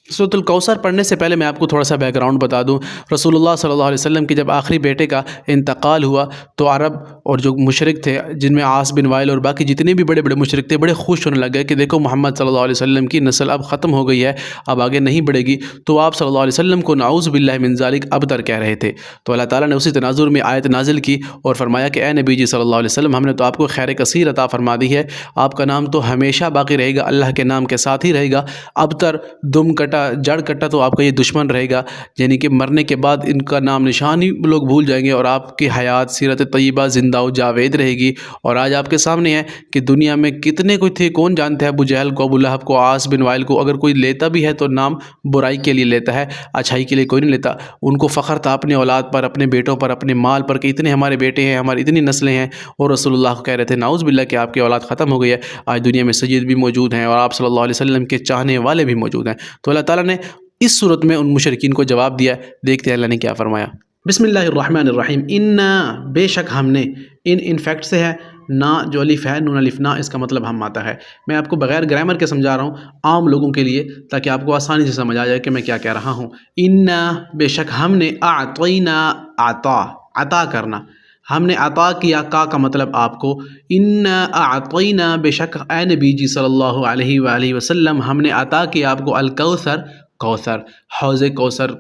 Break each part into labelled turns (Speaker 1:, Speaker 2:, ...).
Speaker 1: سورۃ الکوثر پڑھنے سے پہلے میں آپ کو تھوڑا سا بیک گراؤنڈ بتا دوں۔ رسول اللہ صلی اللہ علیہ وسلم کے جب آخری بیٹے کا انتقال ہوا تو عرب اور جو مشرک تھے، جن میں عاص بن وائل اور باقی جتنے بھی بڑے بڑے مشرک تھے، بڑے خوش ہونے لگ گئے کہ دیکھو محمد صلی اللہ علیہ وسلم کی نسل اب ختم ہو گئی ہے، اب آگے نہیں بڑھے گی۔ تو آپ صلی اللہ علیہ وسلم کو نعوذ باللہ من ذالک ابتر کہہ رہے تھے۔ تو اللہ تعالیٰ نے اسی تناظر میں آیت نازل کی اور فرمایا کہ اے نبی جی صلی اللہ علیہ وسلم، ہم نے تو آپ کو خیر کثیر عطا فرما دی ہے، آپ کا نام تو ہمیشہ باقی رہے گا، اللہ کے نام کے ساتھ ہی رہے گا۔ ابتر، دم کٹا، جڑ کٹا تو آپ کا یہ دشمن رہے گا، یعنی کہ مرنے کے بعد ان کا نام نشان ہی لوگ بھول جائیں گے، اور آپ کی حیات سیرت طیبہ زندہ و جاوید رہے گی۔ اور آج آپ کے سامنے ہے کہ دنیا میں کتنے کوئی تھے، کون جانتے ہیں ابو جہل کو، ابو لہب کو، عاص بن وائل کو، اگر کوئی لیتا بھی ہے تو نام برائی کے لیے لیتا ہے، اچھائی کے لیے کوئی نہیں لیتا۔ ان کو فخر تھا اپنے اولاد پر، اپنے بیٹوں پر، اپنے مال پر کہ اتنے ہمارے بیٹے ہیں، ہماری اتنی نسلیں ہیں، اور رسول اللہ کو کہہ رہے تھے نعوذ باللہ کہ آپ کی اولاد ختم ہو گئی ہے۔ آج دنیا میں سید بھی موجود ہیں اور آپ صلی اللہ علیہ وسلم کے چاہنے والے بھی موجود ہیں۔ تو اللہ تعالیٰ نے اس صورت میں ان مشرکین کو جواب دیا۔ دیکھتے ہیں اللہ نے کیا فرمایا۔ بسم اللہ الرحمن الرحیم۔ انا، بے شک ہم نے، ان فیکٹ سے ہے، نا جو الف ہے، نون الف نا، اس کا مطلب ہم آتا ہے۔ میں آپ کو بغیر گرامر کے سمجھا رہا ہوں عام لوگوں کے لیے، تاکہ آپ کو آسانی سے سمجھ آ جائے کہ میں کیا کہہ رہا ہوں۔ انا، بے شک ہم نے، اعطینا، عطا کرنا، ہم نے عطا کیا، کا مطلب آپ کو۔ انا اعطینا، بے شک اے نبی جی صلی اللہ علیہ وآلہ وسلم، ہم نے عطا کیا آپ کو الکوثر، کوثر، حوض کوثر،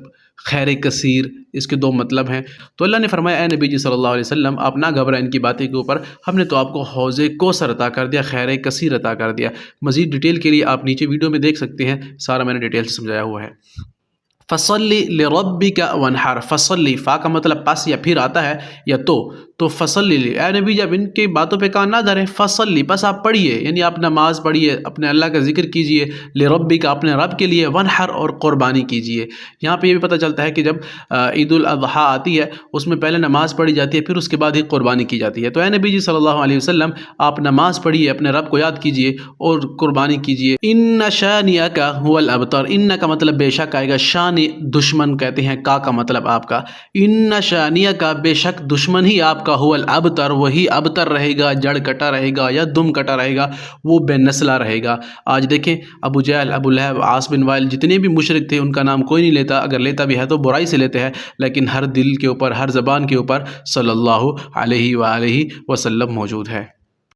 Speaker 1: خیر کثیر، اس کے دو مطلب ہیں۔ تو اللہ نے فرمایا اے نبی جی صلی اللہ علیہ وسلم، آپ نہ گھبرائیں ان کی باتیں کے اوپر، ہم نے تو آپ کو حوض کوثر عطا کر دیا، خیر کثیر عطا کر دیا۔ مزید ڈیٹیل کے لیے آپ نیچے ویڈیو میں دیکھ سکتے ہیں، سارا میں نے ڈیٹیل سے سمجھایا ہوا ہے۔ فصلی لربک وانحر، فصلی، فا کا مطلب پس یا پھر آتا ہے یا تو فصلی، اے نبی جب ان کی باتوں پہ کان نہ دھریں، فصلی، بس آپ پڑھیے، یعنی آپ نماز پڑھیے، اپنے اللہ کا ذکر کیجئے، لربک، اپنے رب کے لیے، وانحر، اور قربانی کیجئے۔ یہاں پہ یہ بھی پتہ چلتا ہے کہ جب عید الاضحیٰ آتی ہے اس میں پہلے نماز پڑھی جاتی ہے، پھر اس کے بعد ہی قربانی کی جاتی ہے۔ تو اے نبی جی صلی اللہ علیہ وسلم، آپ نماز پڑھیے، اپنے رب کو یاد کیجئے اور قربانی کیجئے۔ ان شانئک هو الابتر، ان کا مطلب بے شک آئے گا، شان دشمن کہتے ہیں، کا مطلب آپ کا۔ ان شانئک، بے شک دشمن ہی آپ کا، هو الابتر، وہی ابتر رہے گا، جڑ کٹا رہے گا یا دم کٹا رہے گا، وہ بے نسلہ رہے گا۔ آج دیکھیں ابو جہل، ابو لہب، عاص بن وائل، جتنے بھی مشرک تھے ان کا نام کوئی نہیں لیتا، اگر لیتا بھی ہے تو برائی سے لیتے ہیں، لیکن ہر دل کے اوپر، ہر زبان کے اوپر صلی اللہ علیہ وآلہ وسلم موجود ہے۔